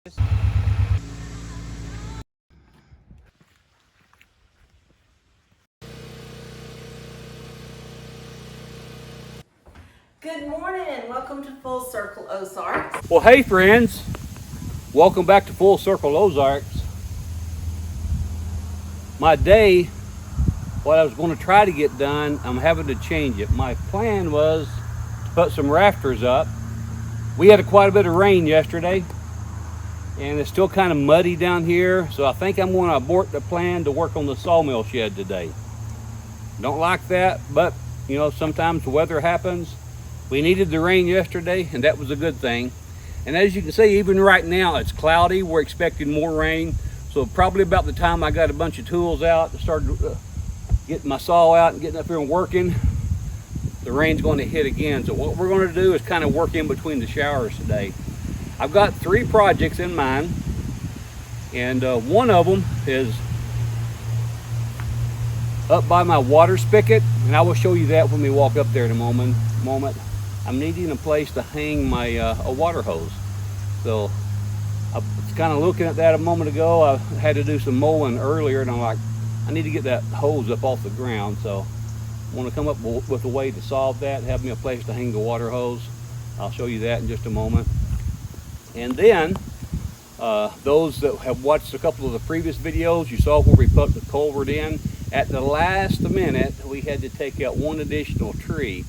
Good morning and welcome to Full Circle Ozarks. Well, hey friends, welcome back to Full Circle Ozarks. My day, what I was going to try to get done, I'm having to change it. My plan was to put some rafters up. We had quite a bit of rain yesterday, and it's still kind of muddy down here, so I think I'm going to abort the plan to work on the sawmill shed today. Don't like that, but you know, sometimes the weather happens. We needed the rain yesterday, and that was a good thing. And as you can see, even right now, it's cloudy. We're expecting more rain. So probably about the time I got a bunch of tools out and started getting my saw out and getting up here and working, the rain's going to hit again. So what we're going to do is kind of work in between the showers today. I've got 3 projects in mind, and one of them is up by my water spigot, and I will show you that when we walk up there in a moment. I'm needing a place to hang my a water hose. So I was kind of looking at that a moment ago. I had to do some mowing earlier, and I'm like, I need to get that hose up off the ground. So I want to come up with a way to solve that, have me a place to hang the water hose. I'll show you that in just a moment. And then those that have watched a couple of the previous videos, you saw where we put the culvert in. At the last minute, we had to take out one additional tree.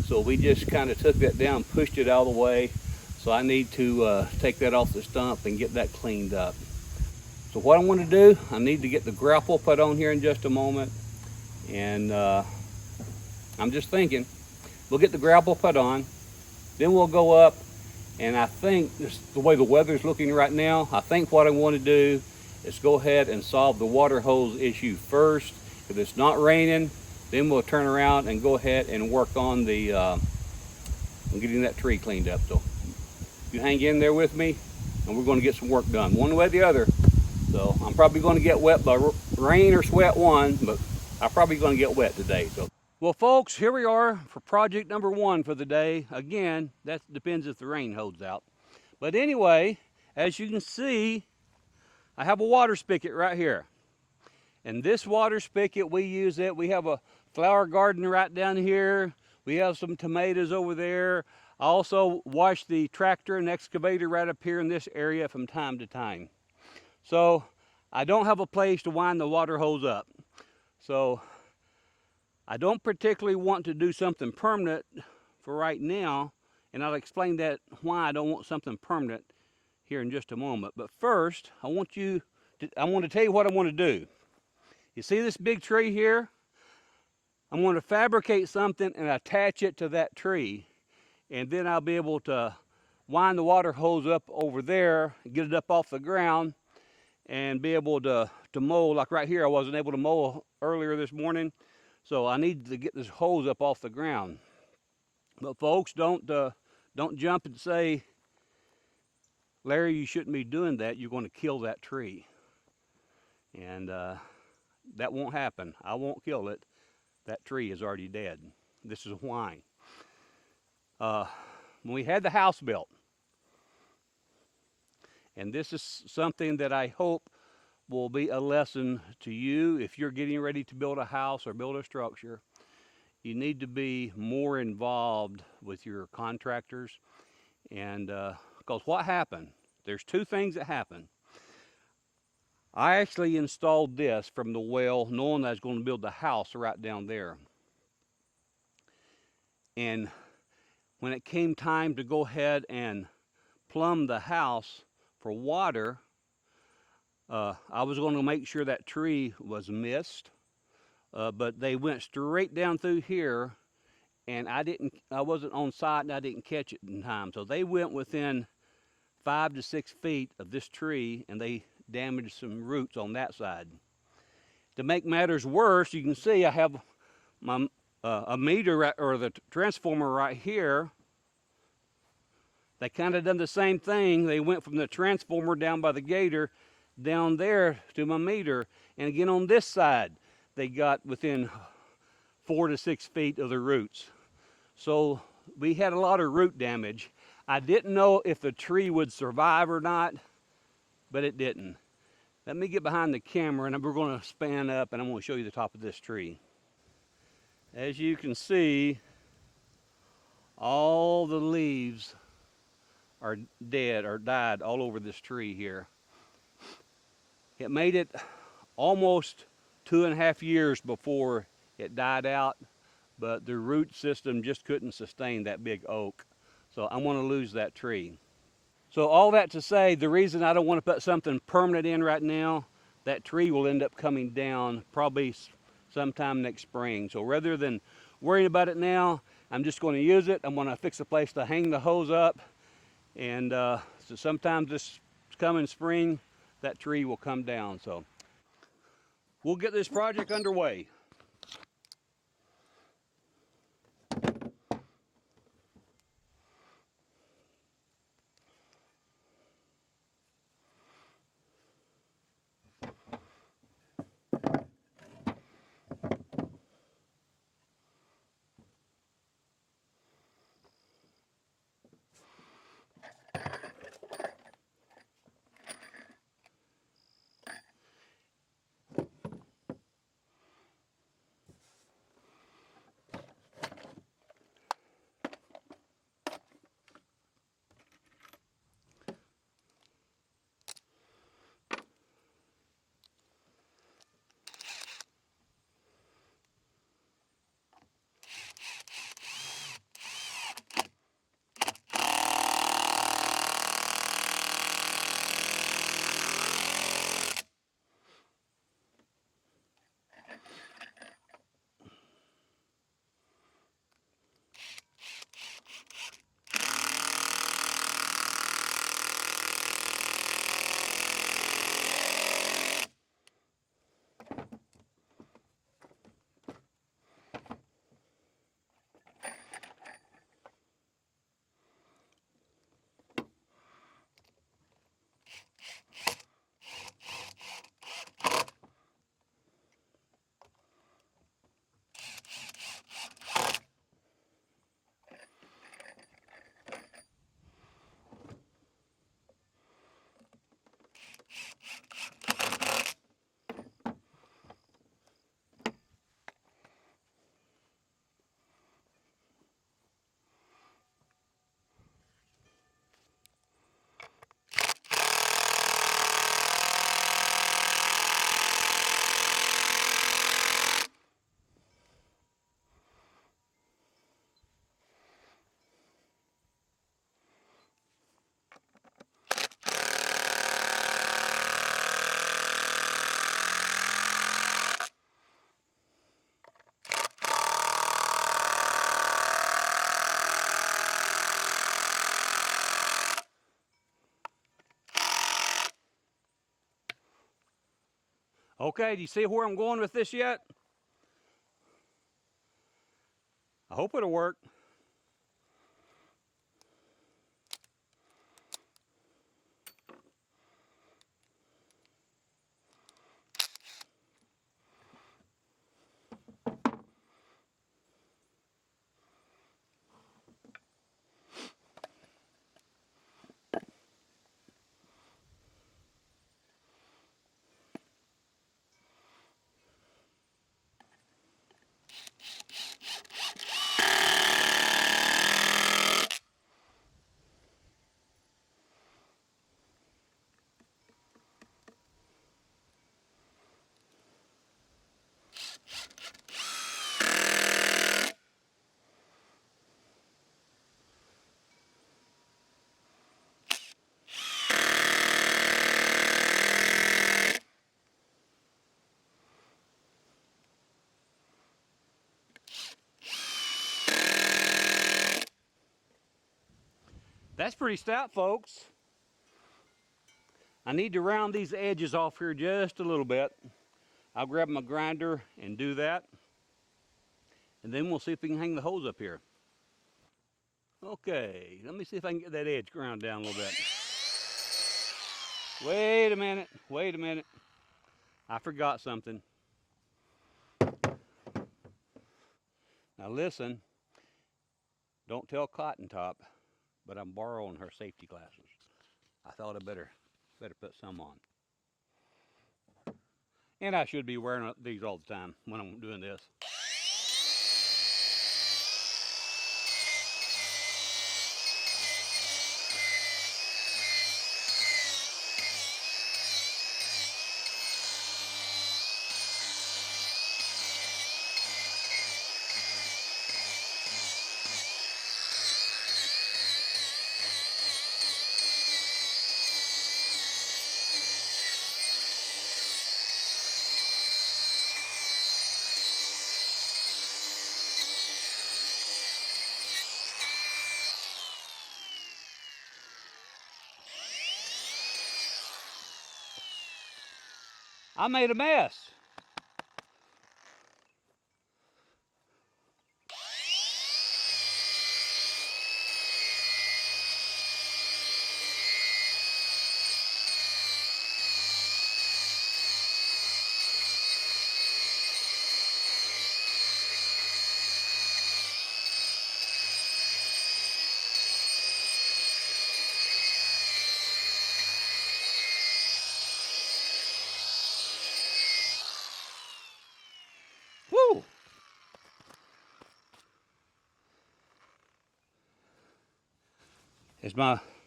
So we just kind of took that down, pushed it out of the way. So I need to take that off the stump and get that cleaned up. So what I want to do, I need to get the grapple put on here in just a moment. And I'm just thinking, we'll get the grapple put on, then we'll go up. And I think, just the way the weather's looking right now, I think what I want to do is go ahead and solve the water hose issue first. If it's not raining, then we'll turn around and go ahead and work on the getting that tree cleaned up. So you hang in there with me, and we're going to get some work done, one way or the other. So I'm probably going to get wet by rain or sweat one, but I'm probably going to get wet today. So, well, folks, here we are for project number 1 for the day. Again, that depends if the rain holds out. But anyway, as you can see, I have a water spigot right here. And this water spigot, we use it. We have a flower garden right down here. We have some tomatoes over there. I also wash the tractor and excavator right up here in this area from time to time. So I don't have a place to wind the water hose up. So I don't particularly want to do something permanent for right now. And I'll explain that why I don't want something permanent here in just a moment. But first, I want to tell you what I want to do. You see this big tree here? I'm going to fabricate something and attach it to that tree. And then I'll be able to wind the water hose up over there, get it up off the ground, and be able to mow. Like right here, I wasn't able to mow earlier this morning. So I need to get this hose up off the ground. But folks, don't jump and say, Larry, you shouldn't be doing that. You're going to kill that tree. And that won't happen. I won't kill it. That tree is already dead. This is why. When we had the house built, and this is something that I hope will be a lesson to you if you're getting ready to build a house or build a structure, you need to be more involved with your contractors. And because what happened, there's 2 things that happen. I actually installed this from the well knowing I was going to build the house right down there. And when it came time to go ahead and plumb the house for water, I was going to make sure that tree was missed, but they went straight down through here, and I wasn't on site and I didn't catch it in time. So they went within 5 to 6 feet of this tree, and they damaged some roots on that side. To make matters worse, you can see I have my a meter or the transformer right here. They kind of done the same thing. They went from the transformer down by the gator down there to my meter, and again on this side they got within 4 to 6 feet of the roots. So we had a lot of root damage. I didn't know if the tree would survive or not. but it didn't. Let me get behind the camera and we're going to span up and I'm going to show you the top of this tree. As you can see, all the leaves are dead or died all over this tree here. It made it almost 2.5 years before it died out, but the root system just couldn't sustain that big oak. So I'm going to lose that tree. So all that to say, the reason I don't want to put something permanent in right now, that tree will end up coming down probably sometime next spring. So rather than worrying about it now, I'm just going to use it. I'm going to fix a place to hang the hose up. And so sometime this coming spring, that tree will come down. So we'll get this project underway. Okay, do you see where I'm going with this yet? I hope it'll work. That's pretty stout, folks. I need to round these edges off here just a little bit. I'll grab my grinder and do that. And then we'll see if we can hang the hose up here. Okay, let me see if I can get that edge ground down a little bit. Wait a minute, wait a minute. I forgot something. Now listen, don't tell Cotton Top, but I'm borrowing her safety glasses. I thought I better Better put some on. And I should be wearing these all the time when I'm doing this. I made a mess. Woo!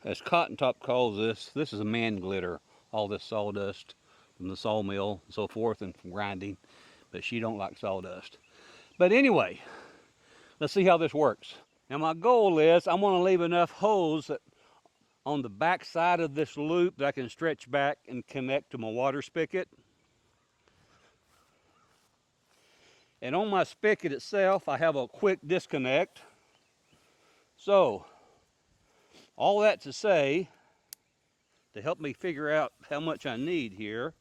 As Cotton Top calls this is a man glitter. All this sawdust from the sawmill and so forth and from grinding. But she don't like sawdust. But anyway, let's see how this works. Now my goal is I'm going to leave enough hose on the back side of this loop that I can stretch back and connect to my water spigot. And on my spigot itself, I have a quick disconnect. So, all that to say, to help me figure out how much I need here,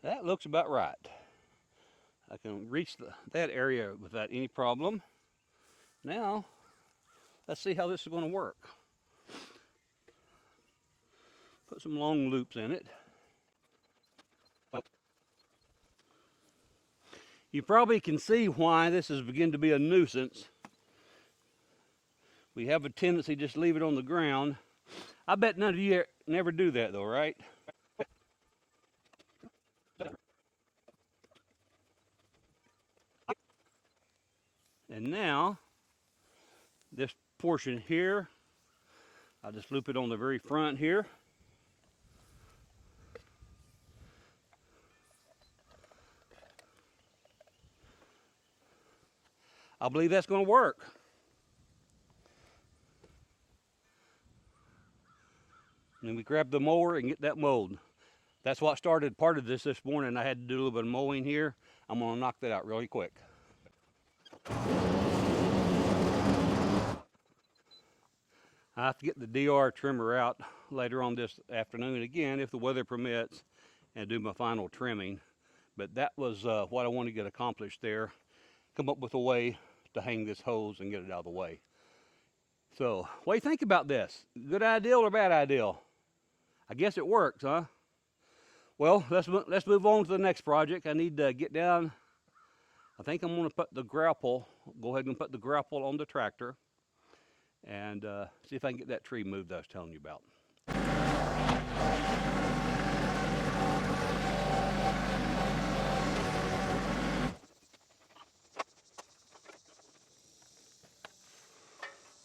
that looks about right. I can reach that area without any problem. Now, let's see how this is going to work. Put some long loops in it. You probably can see why this is beginning to be a nuisance. We have a tendency to just leave it on the ground. I bet none of you never do that though, right? And now, this portion here, I'll just loop it on the very front here. I believe that's going to work. And then we grab the mower and get that mowed. That's what started part of this morning. I had to do a little bit of mowing here. I'm going to knock that out really quick. I have to get the DR trimmer out later on this afternoon again, if the weather permits, and do my final trimming. But that was what I wanted to get accomplished there. Come up with a way to hang this hose and get it out of the way. So, what do you think about this? Good idea or bad idea? I guess it works, huh? Well, let's move on to the next project. I need to get down. I think I'm going to put the grapple, go ahead and put the grapple on the tractor and see if I can get that tree moved I was telling you about.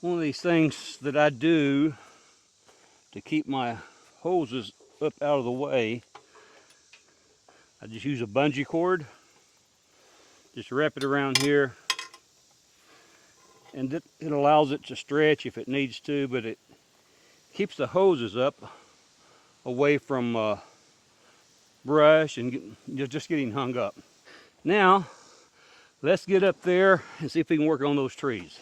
One of these things that I do to keep my hoses up out of the way, I just use a bungee cord, just wrap it around here, and it allows it to stretch if it needs to, but it keeps the hoses up away from brush and just getting hung up. Now, let's get up there and see if we can work on those trees.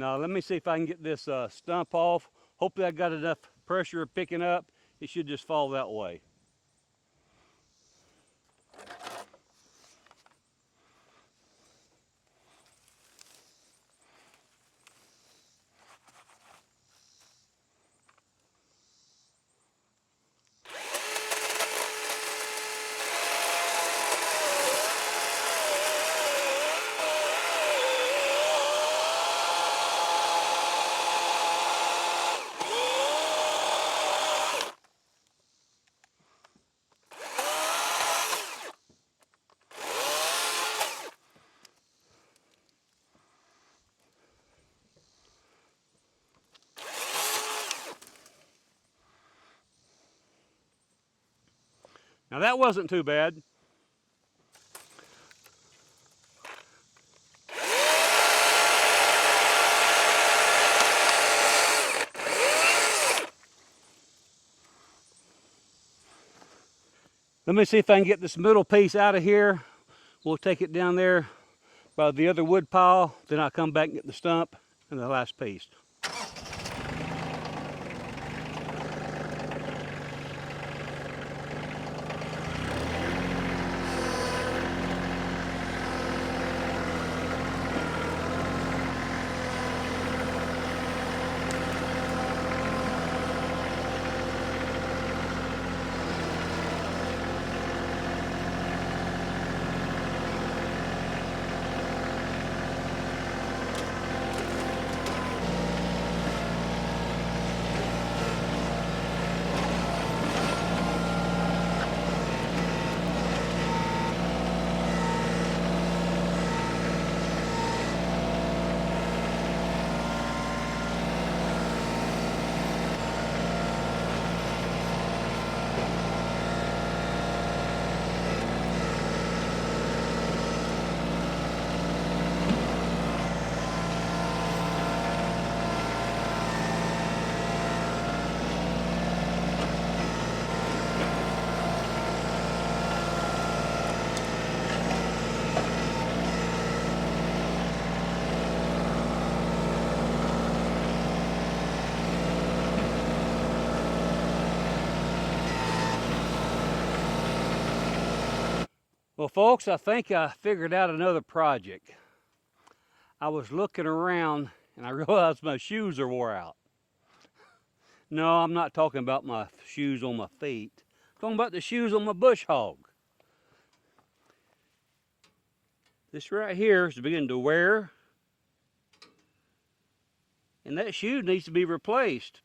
Now let me see if I can get this stump off. Hopefully I got enough pressure picking up. It should just fall that way. Now that wasn't too bad. Let me see if I can get this middle piece out of here. We'll take it down there by the other wood pile. Then I'll come back and get the stump and the last piece. Well, folks, I think I figured out another project. I was looking around and I realized my shoes are wore out. No, I'm not talking about my shoes on my feet. I'm talking about the shoes on my bush hog. This right here is beginning to wear, and that shoe needs to be replaced.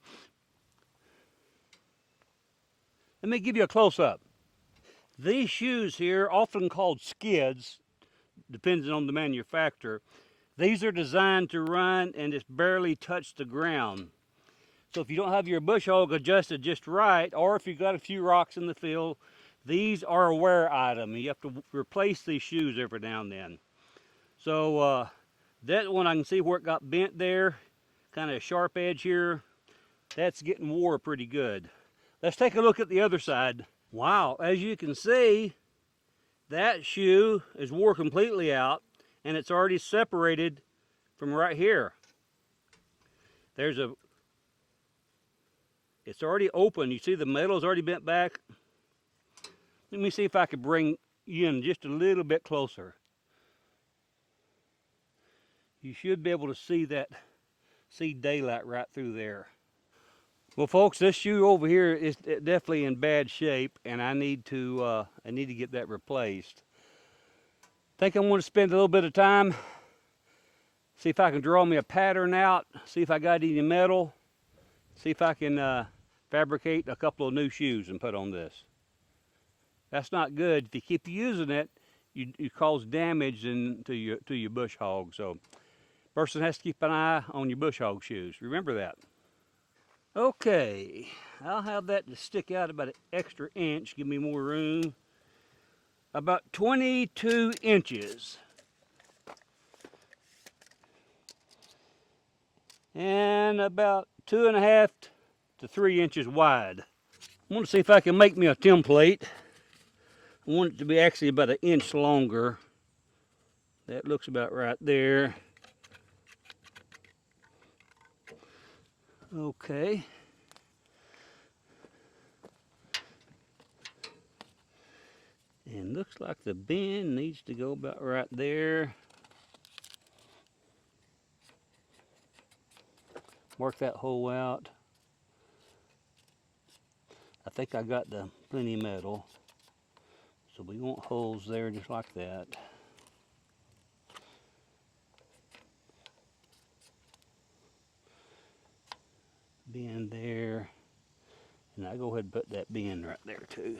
Let me give you a close-up. These shoes here, often called skids, depending on the manufacturer, these are designed to run and just barely touch the ground. So if you don't have your bush hog adjusted just right, or if you've got a few rocks in the field, these are a wear item. You have to replace these shoes every now and then. So that one I can see where it got bent there, kind of a sharp edge here. That's getting wore pretty good. Let's take a look at the other side. Wow, as you can see, that shoe is wore completely out and it's already separated from right here. It's already open. You see the metal's already bent back. Let me see if I could bring you in just a little bit closer. You should be able to see daylight right through there. Well, folks, this shoe over here is definitely in bad shape, and I need to get that replaced. I think I'm going to spend a little bit of time, see if I can draw me a pattern out, see if I got any metal, see if I can fabricate a couple of new shoes and put on this. That's not good. If you keep using it, you cause damage to your bush hog. So, person has to keep an eye on your bush hog shoes. Remember that. Okay, I'll have that to stick out about an extra inch, give me more room. About 22 inches. And about 2.5 to 3 inches wide. I want to see if I can make me a template. I want it to be actually about an inch longer. That looks about right there. Okay. And looks like the bend needs to go about right there. Work that hole out. I think I got the plenty metal. So we want holes there just like that. Bend there. And I go ahead and put that bend right there too.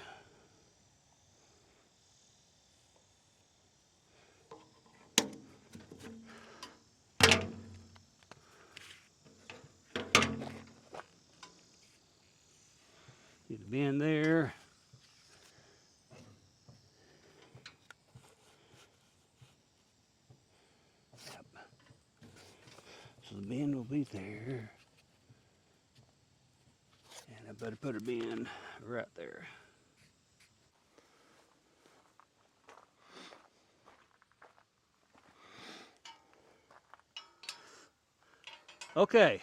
Get the bend there. Yep. So the bend will be there. And I better put a bend right there. Okay,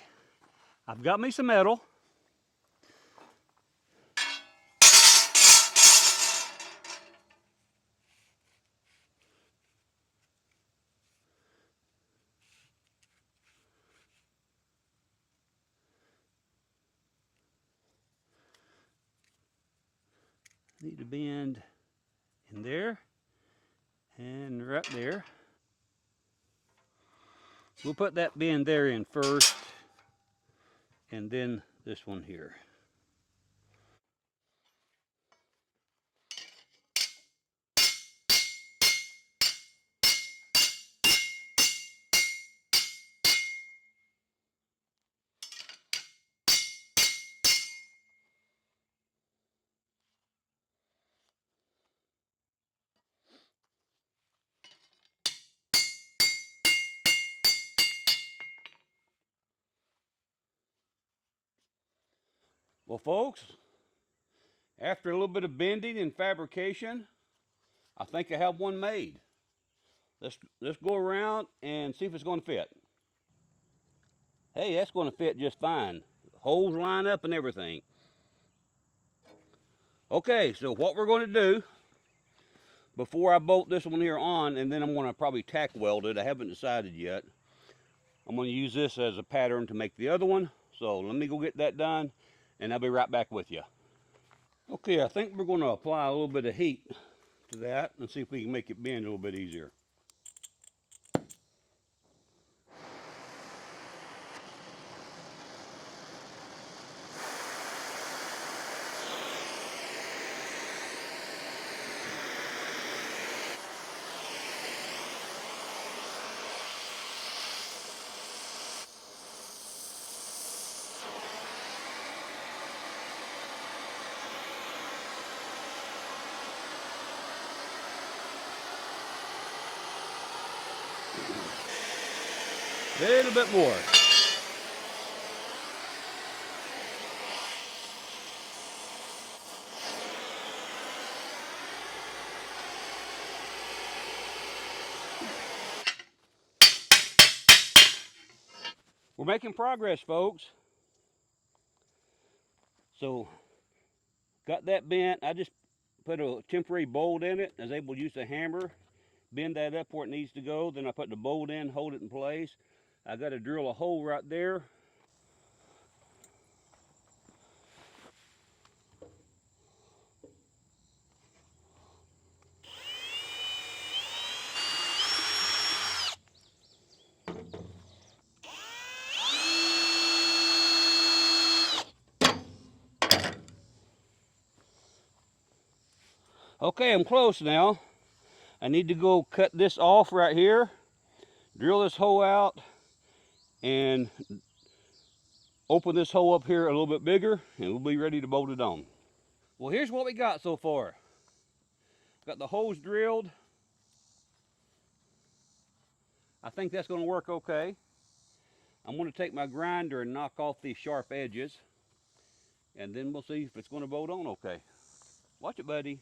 I've got me some metal. Need to bend in there and right there. We'll put that bend there in first and then this one here. Well, folks, after a little bit of bending and fabrication, I think I have one made. Let's go around and see if it's going to fit. Hey, that's going to fit just fine. Holes line up and everything. Okay, so what we're going to do before I bolt this one here on, and then I'm going to probably tack weld it. I haven't decided yet. I'm going to use this as a pattern to make the other one. So let me go get that done, and I'll be right back with you. Okay, I think we're going to apply a little bit of heat to that and see if we can make it bend a little bit easier. A little bit more. We're making progress, folks. So, got that bent. I just put a temporary bolt in it. I was able to use a hammer, bend that up where it needs to go. Then I put the bolt in, hold it in place. I got to drill a hole right there. Okay, I'm close now. I need to go cut this off right here, drill this hole out, and open this hole up here a little bit bigger, and we'll be ready to bolt it on. Well, here's what we got so far. Got the holes drilled. I think that's going to work okay. I'm going to take my grinder and knock off these sharp edges, and then we'll see if it's going to bolt on okay. Watch it, buddy.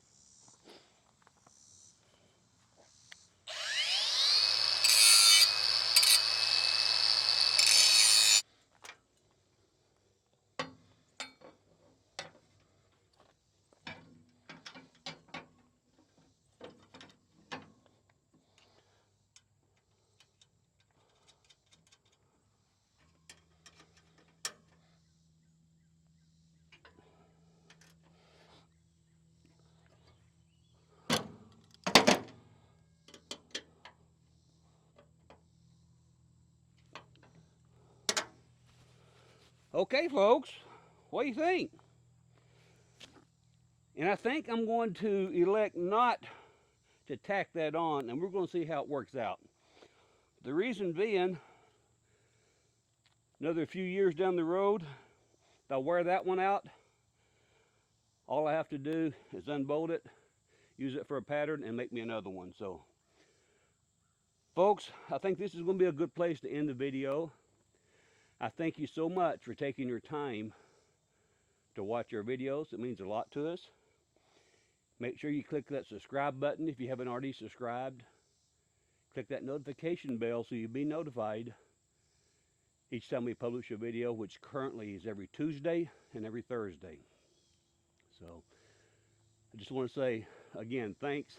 Okay, folks, what do you think? And I think I'm going to elect not to tack that on, and we're going to see how it works out. The reason being, another few years down the road, if I wear that one out, all I have to do is unbolt it, use it for a pattern, and make me another one. So, folks, I think this is going to be a good place to end the video. I thank you so much for taking your time to watch our videos. It means a lot to us. Make sure you click that subscribe button if you haven't already subscribed. Click that notification bell so you'll be notified each time we publish a video, which currently is every Tuesday and every Thursday. So I just want to say again, thanks.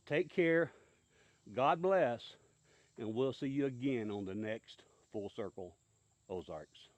Take care. God bless. And we'll see you again on the next Full Circle Ozarks.